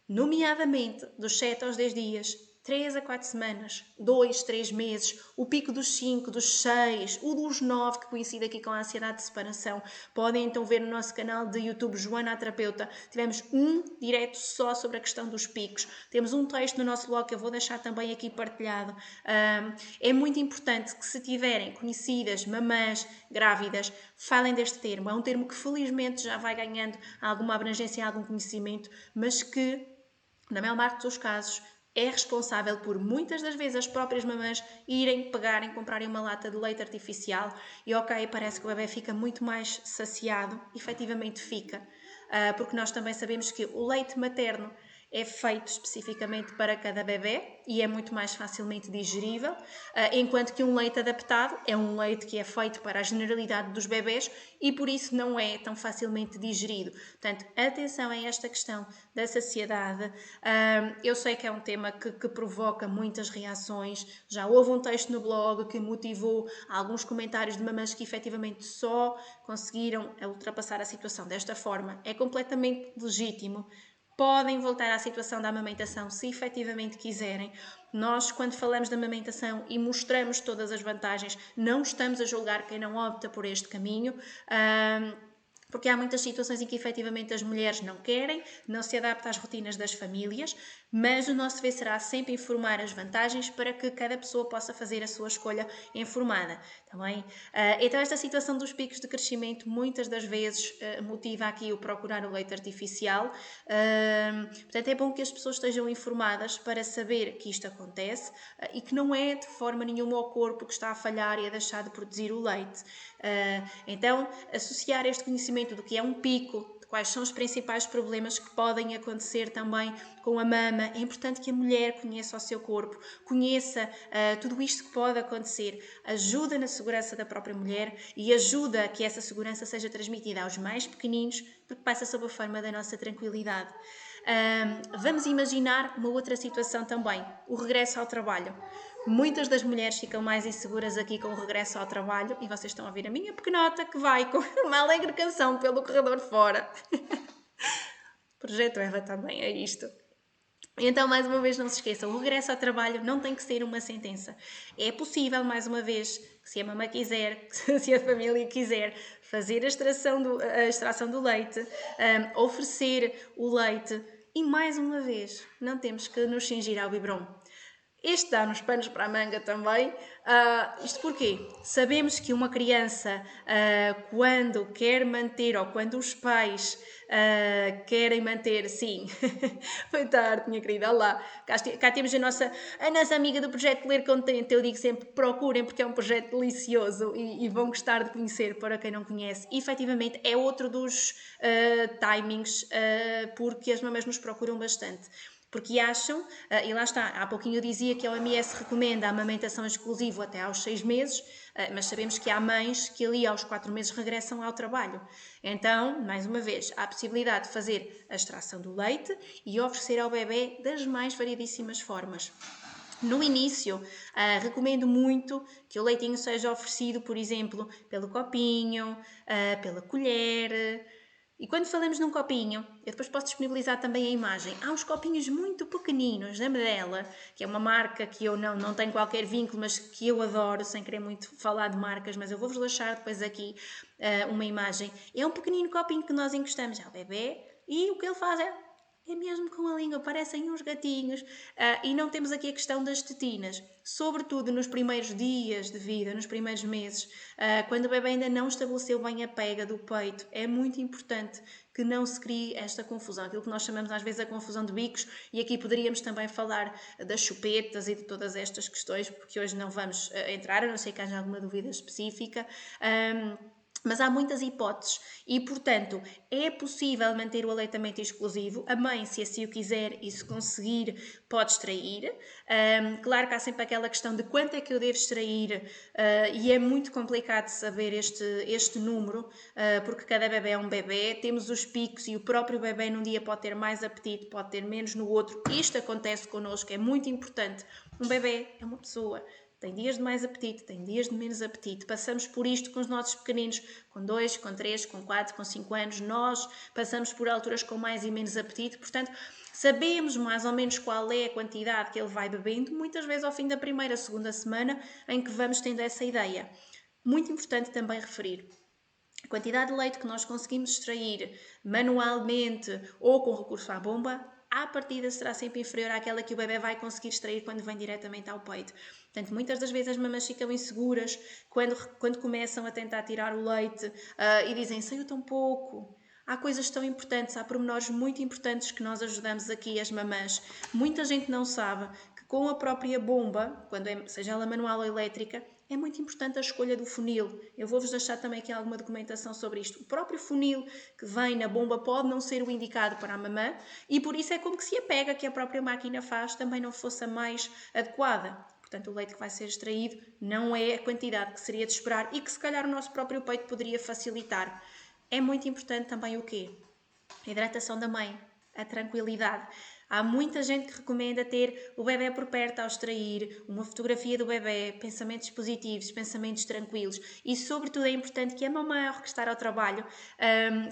nomeadamente dos 7 aos 10 dias, 3 a 4 semanas, 2, 3 meses, o pico dos 5, dos 6, o dos 9, que coincide aqui com a ansiedade de separação. Podem então ver no nosso canal de YouTube Joana a Terapeuta, tivemos um direto só sobre a questão dos picos. Temos um texto no nosso blog que eu vou deixar também aqui partilhado. É muito importante que, se tiverem conhecidas mamãs grávidas, falem deste termo. É um termo que felizmente já vai ganhando alguma abrangência, algum conhecimento, mas que, na maior parte dos casos, é responsável por, muitas das vezes, as próprias mamãs irem, pegarem, comprarem uma lata de leite artificial e, ok, parece que o bebê fica muito mais saciado, efetivamente fica, porque nós também sabemos que o leite materno é feito especificamente para cada bebê e é muito mais facilmente digerível, enquanto que um leite adaptado é um leite que é feito para a generalidade dos bebés e por isso não é tão facilmente digerido. Portanto, atenção a esta questão da saciedade. Eu sei que é um tema que provoca muitas reações. Já houve um texto no blog que motivou alguns comentários de mamães que efetivamente só conseguiram ultrapassar a situação desta forma. É completamente legítimo. Podem voltar à situação da amamentação se efetivamente quiserem. Nós, quando falamos de amamentação e mostramos todas as vantagens, não estamos a julgar quem não opta por este caminho, porque há muitas situações em que efetivamente as mulheres não querem, não se adaptam às rotinas das famílias, mas o nosso dever será sempre informar as vantagens para que cada pessoa possa fazer a sua escolha informada. Também. Então esta situação dos picos de crescimento muitas das vezes motiva aqui o procurar o leite artificial. Portanto, é bom que as pessoas estejam informadas para saber que isto acontece e que não é de forma nenhuma o corpo que está a falhar e a deixar de produzir o leite. Então, associar este conhecimento do que é um pico, de quais são os principais problemas que podem acontecer também com a mama. É importante que a mulher conheça o seu corpo, conheça tudo isto que pode acontecer, ajuda na segurança da própria mulher e ajuda a que essa segurança seja transmitida aos mais pequeninos, porque passa sob a forma da nossa tranquilidade. Vamos imaginar uma outra situação também, o regresso ao trabalho. Muitas das mulheres ficam mais inseguras aqui com o regresso ao trabalho e vocês estão a ouvir a minha pequenota que vai com uma alegre canção pelo corredor fora. Projeto Eva também é isto. Então, mais uma vez, não se esqueçam, o regresso ao trabalho não tem que ser uma sentença. É possível, mais uma vez, que se a mamãe quiser, se a família quiser, fazer a extração do leite, oferecer o leite e, mais uma vez, não temos que nos cingir ao biberon. Este dá-nos panos para a manga também. Isto porquê? Sabemos que uma criança, quando quer manter, ou quando os pais querem manter, sim, foi tarde, minha querida, olá, cá temos a nossa amiga do projeto Ler Contente. Eu digo sempre, procurem, porque é um projeto delicioso e vão gostar de conhecer, para quem não conhece. E, efetivamente, é outro dos timings, porque as mamães nos procuram bastante. Porque acham, e lá está, há pouquinho eu dizia que a OMS recomenda a amamentação exclusiva até aos 6 meses, mas sabemos que há mães que ali aos 4 meses regressam ao trabalho. Então, mais uma vez, há a possibilidade de fazer a extração do leite e oferecer ao bebê das mais variedíssimas formas. No início, recomendo muito que o leitinho seja oferecido, por exemplo, pelo copinho, pela colher. E quando falamos num copinho, eu depois posso disponibilizar também a imagem. Há uns copinhos muito pequeninos da Medela, que é uma marca que eu não tenho qualquer vínculo, mas que eu adoro, sem querer muito falar de marcas, mas eu vou-vos deixar depois aqui uma imagem. É um pequenino copinho que nós encostamos ao bebê e o que ele faz é mesmo com a língua, parecem uns gatinhos. E não temos aqui a questão das tetinas, sobretudo nos primeiros dias de vida, nos primeiros meses, quando o bebê ainda não estabeleceu bem a pega do peito. É muito importante que não se crie esta confusão, aquilo que nós chamamos às vezes a confusão de bicos, e aqui poderíamos também falar das chupetas e de todas estas questões, porque hoje não vamos entrar, a não ser que haja alguma dúvida específica. Mas há muitas hipóteses e, portanto, é possível manter o aleitamento exclusivo. A mãe, se assim o quiser e se conseguir, pode extrair. Claro que há sempre aquela questão de quanto é que eu devo extrair e é muito complicado saber este número, porque cada bebê é um bebê. Temos os picos e o próprio bebê num dia pode ter mais apetite, pode ter menos no outro. Isto acontece connosco, é muito importante. Um bebê é uma pessoa. tem dias de mais apetite, tem dias de menos apetite. Passamos por isto com os nossos pequeninos, com 2, com 3, com 4, com 5 anos. Nós passamos por alturas com mais e menos apetite. Portanto, sabemos mais ou menos qual é a quantidade que ele vai bebendo, muitas vezes ao fim da primeira, segunda semana, em que vamos tendo essa ideia. Muito importante também referir. A quantidade de leite que nós conseguimos extrair manualmente ou com recurso à bomba, à partida será sempre inferior àquela que o bebê vai conseguir extrair quando vem diretamente ao peito. Portanto, muitas das vezes as mamães ficam inseguras quando começam a tentar tirar o leite e dizem, saiu tão pouco. Há coisas tão importantes, há pormenores muito importantes que nós ajudamos aqui as mamãs. Muita gente não sabe que com a própria bomba, seja ela manual ou elétrica, é muito importante a escolha do funil. Eu vou-vos deixar também aqui alguma documentação sobre isto. O próprio funil que vem na bomba pode não ser o indicado para a mamã e por isso é como que se a pega que a própria máquina faz também não fosse a mais adequada. Portanto, o leite que vai ser extraído não é a quantidade que seria de esperar e que se calhar o nosso próprio peito poderia facilitar. É muito importante também o quê? A hidratação da mãe, a tranquilidade. Há muita gente que recomenda ter o bebê por perto ao extrair, uma fotografia do bebê, pensamentos positivos, pensamentos tranquilos e, sobretudo, é importante que a mamãe, ao regressar ao trabalho,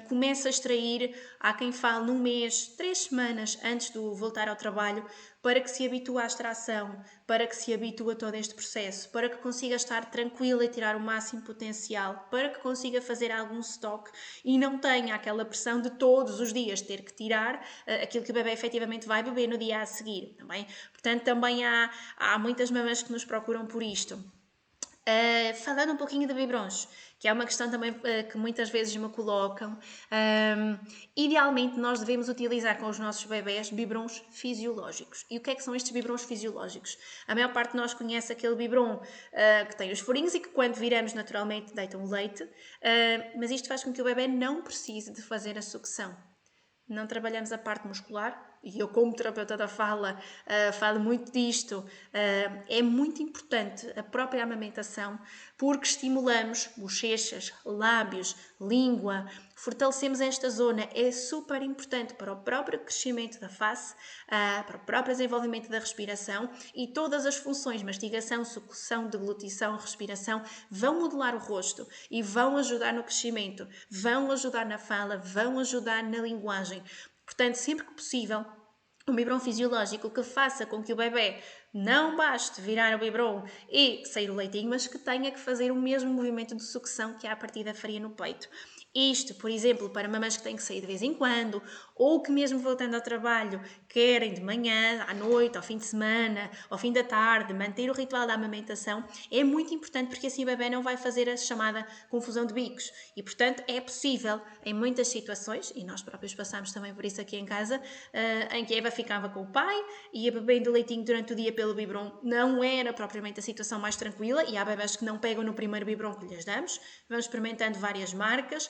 comece a extrair, há quem fale num mês, 3 semanas antes de voltar ao trabalho, para que se habitue à extração, para que se habitue a todo este processo, para que consiga estar tranquila e tirar o máximo potencial, para que consiga fazer algum stock e não tenha aquela pressão de todos os dias ter que tirar aquilo que o bebê efetivamente vai beber no dia a seguir. Também. Portanto, também há muitas mamães que nos procuram por isto. Falando um pouquinho de biberons, que é uma questão também que muitas vezes me colocam, idealmente nós devemos utilizar com os nossos bebés biberons fisiológicos. E o que é que são estes biberons fisiológicos? A maior parte de nós conhece aquele biberon que tem os furinhos e que quando viramos naturalmente deitam o leite, mas isto faz com que o bebê não precise de fazer a sucção. Não trabalhamos a parte muscular, e eu como terapeuta da fala falo muito disto, é muito importante a própria amamentação porque estimulamos bochechas, lábios, língua, fortalecemos esta zona, é super importante para o próprio crescimento da face, para o próprio desenvolvimento da respiração e todas as funções, mastigação, sucção, deglutição, respiração, vão modelar o rosto e vão ajudar no crescimento, vão ajudar na fala, vão ajudar na linguagem. Portanto, sempre que possível, um biberon fisiológico que faça com que o bebê não baste virar o biberon e sair o leitinho, mas que tenha que fazer o mesmo movimento de sucção que à partida faria no peito. Isto, por exemplo, para mamães que têm que sair de vez em quando, ou que mesmo voltando ao trabalho, querem de manhã, à noite, ao fim de semana, ao fim da tarde, manter o ritual da amamentação, é muito importante porque assim o bebê não vai fazer a chamada confusão de bicos. E, portanto, é possível, em muitas situações, e nós próprios passamos também por isso aqui em casa, em que a Eva ficava com o pai, ia bebendo leitinho durante o dia pelo biberon. Não era propriamente a situação mais tranquila, e há bebés que não pegam no primeiro biberon que lhes damos. Vamos experimentando várias marcas.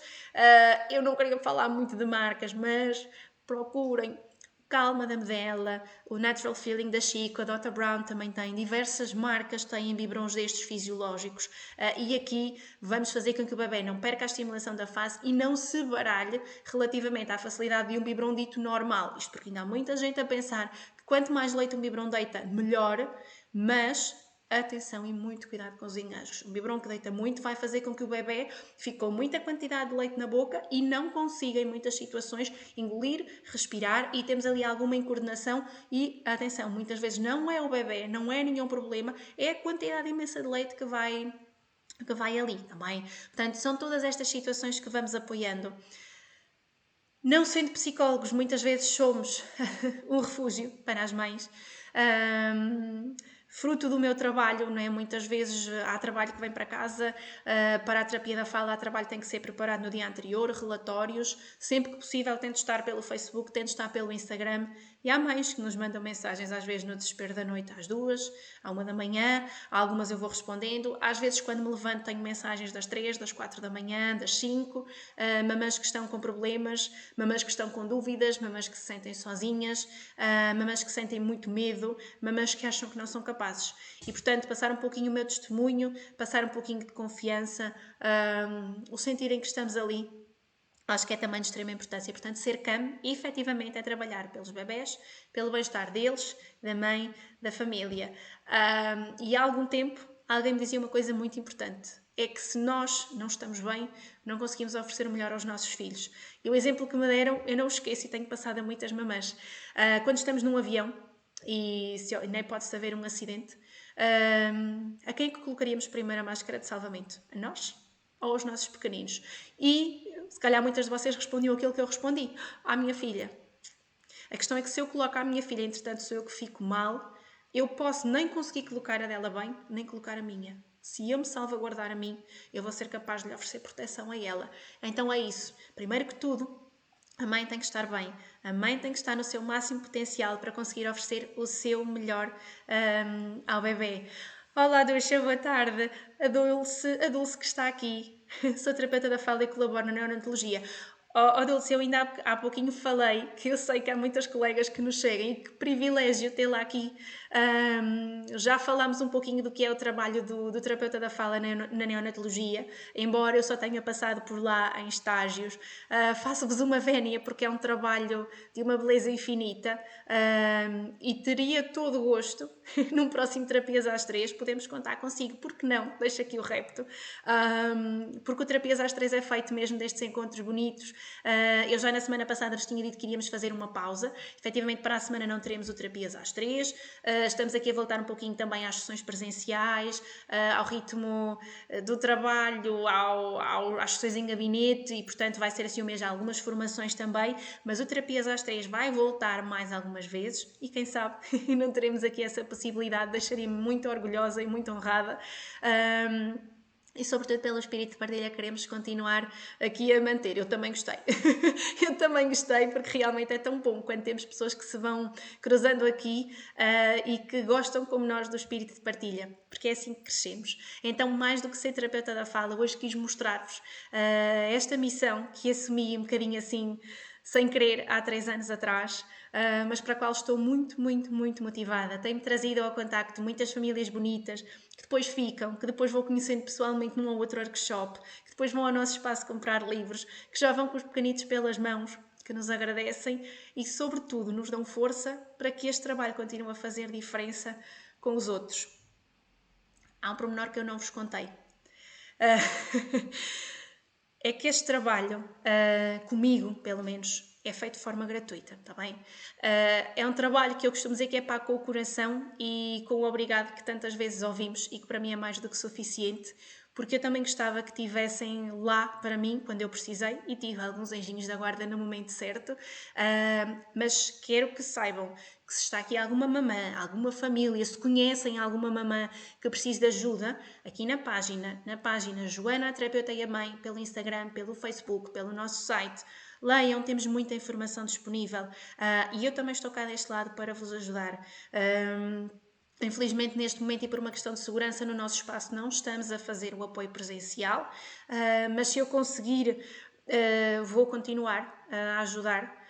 Eu não queria falar muito de marcas, mas procurem Calma da Medela, o Natural Feeling da Chico, a Dr. Brown também tem, diversas marcas têm biberons destes fisiológicos e aqui vamos fazer com que o bebê não perca a estimulação da face e não se baralhe relativamente à facilidade de um biberon dito normal. Isto porque ainda há muita gente a pensar que quanto mais leite um biberon deita, melhor, mas atenção e muito cuidado com os enganchos. Um biberon que deita muito vai fazer com que o bebê fique com muita quantidade de leite na boca e não consiga, em muitas situações, engolir, respirar e temos ali alguma incoordenação e, atenção, muitas vezes não é o bebê, não é nenhum problema, é a quantidade imensa de leite que vai ali também. Portanto, são todas estas situações que vamos apoiando. Não sendo psicólogos, muitas vezes somos um refúgio para as mães. Fruto do meu trabalho, não é? Muitas vezes há trabalho que vem para casa, para a terapia da fala, há trabalho que tem que ser preparado no dia anterior, relatórios, sempre que possível tento estar pelo Facebook, tento estar pelo Instagram, e há mães que nos mandam mensagens às vezes no desespero da noite às 2, à 1 da manhã, algumas eu vou respondendo, às vezes quando me levanto tenho mensagens das 3, das 4 da manhã, das 5, mamães que estão com problemas, mamães que estão com dúvidas, mamães que se sentem sozinhas, mamães que sentem muito medo, mamães que acham que não são capazes. E, portanto, passar um pouquinho o meu testemunho, passar um pouquinho de confiança, o sentirem que estamos ali, acho que é também de extrema importância. E, portanto, ser CAM, efetivamente, é trabalhar pelos bebés, pelo bem-estar deles, da mãe, da família. E há algum tempo alguém me dizia uma coisa muito importante. É que se nós não estamos bem, não conseguimos oferecer o melhor aos nossos filhos. E o exemplo que me deram, eu não o esqueço e tenho passado a muitas mamãs. Quando estamos num avião e na hipótese de haver um acidente, a quem é que colocaríamos primeiro a máscara de salvamento? A nós ou aos nossos pequeninos? E se calhar muitas de vocês respondiam aquilo que eu respondi, à minha filha. A questão é que se eu coloco a minha filha, entretanto sou eu que fico mal, eu posso nem conseguir colocar a dela bem, nem colocar a minha. Se eu me salvaguardar a mim, eu vou ser capaz de lhe oferecer proteção a ela. Então é isso. Primeiro que tudo, a mãe tem que estar bem. A mãe tem que estar no seu máximo potencial para conseguir oferecer o seu melhor ao bebê. Olá, Dulce, boa tarde. A Dulce que está aqui. Sou terapeuta da fala e colaboro na neonatologia. Dulce, eu ainda há pouquinho falei que eu sei que há muitas colegas que nos seguem e que privilégio tê-la aqui. Já falámos um pouquinho do que é o trabalho do terapeuta da fala na neonatologia, embora eu só tenha passado por lá em estágios. Faço-vos uma vénia porque é um trabalho de uma beleza infinita e teria todo o gosto, num próximo Terapias às 3, podemos contar consigo, porque não? Deixa aqui o repto. Porque o Terapias às 3 é feito mesmo destes encontros bonitos. Eu já na semana passada vos tinha dito que iríamos fazer uma pausa. Efetivamente, para a semana não teremos o Terapias às 3. Estamos aqui a voltar um pouquinho também às sessões presenciais, ao ritmo do trabalho, às sessões em gabinete e, portanto, vai ser assim o mês de algumas formações também. Mas o Terapias às 3 vai voltar mais algumas vezes e, quem sabe, não teremos aqui essa possibilidade. Deixaria-me muito orgulhosa e muito honrada. E sobretudo pelo espírito de partilha queremos continuar aqui a manter. Eu também gostei. Eu também gostei porque realmente é tão bom quando temos pessoas que se vão cruzando aqui e que gostam como nós do espírito de partilha, porque é assim que crescemos. Então, mais do que ser terapeuta da fala, hoje quis mostrar-vos esta missão que assumi um bocadinho assim, sem querer, há 3 anos atrás, mas para a qual estou muito, muito, muito motivada. Tem-me trazido ao contacto muitas famílias bonitas, que depois ficam, que depois vou conhecendo pessoalmente num ou outro workshop, que depois vão ao nosso espaço comprar livros, que já vão com os pequenitos pelas mãos, que nos agradecem e, sobretudo, nos dão força para que este trabalho continue a fazer diferença com os outros. Há um pormenor que eu não vos contei. É que este trabalho, comigo, pelo menos, é feito de forma gratuita, está bem? É um trabalho que eu costumo dizer que é pago com o coração e com o obrigado que tantas vezes ouvimos e que para mim é mais do que suficiente, porque eu também gostava que tivessem lá para mim quando eu precisei e tive alguns anjinhos da guarda no momento certo, mas quero que saibam que se está aqui alguma mamã, alguma família, se conhecem alguma mamã que precise de ajuda, aqui na página Joana, a Terapeuta e a Mãe, pelo Instagram, pelo Facebook, pelo nosso site, leiam, temos muita informação disponível e eu também estou cá deste lado para vos ajudar. Infelizmente, neste momento e por uma questão de segurança no nosso espaço, não estamos a fazer o apoio presencial, mas se eu conseguir, vou continuar a ajudar.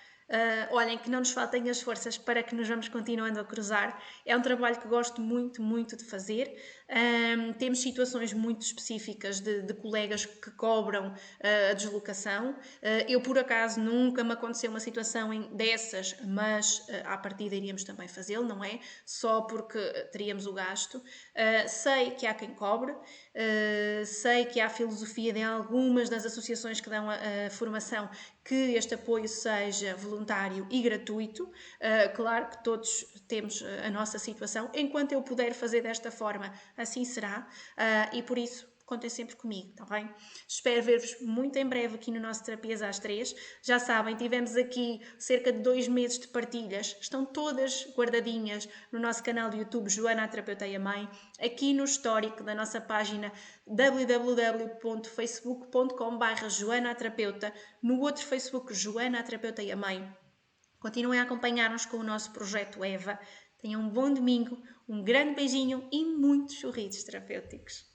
Olhem, que não nos faltem as forças para que nos vamos continuando a cruzar. É um trabalho que gosto muito, muito de fazer. Temos situações muito específicas de colegas que cobram a deslocação. Eu, por acaso, nunca me aconteceu uma situação dessas, mas à partida iríamos também fazê-lo, não é? Só porque teríamos o gasto. Sei que há quem cobre, sei que há filosofia de algumas das associações que dão a formação que este apoio seja voluntário e gratuito. Claro que todos temos a nossa situação. Enquanto eu puder fazer desta forma, assim será. E por isso, contem sempre comigo, está bem? Espero ver-vos muito em breve aqui no nosso Terapias às 3. Já sabem, tivemos aqui cerca de 2 meses de partilhas. Estão todas guardadinhas no nosso canal do YouTube Joana, a Terapeuta e a Mãe. Aqui no histórico da nossa página www.facebook.com/Joana a Terapeuta. No outro Facebook, Joana a Terapeuta e a Mãe. Continuem a acompanhar-nos com o nosso projeto EVA. Tenham um bom domingo, um grande beijinho e muitos sorrisos terapêuticos.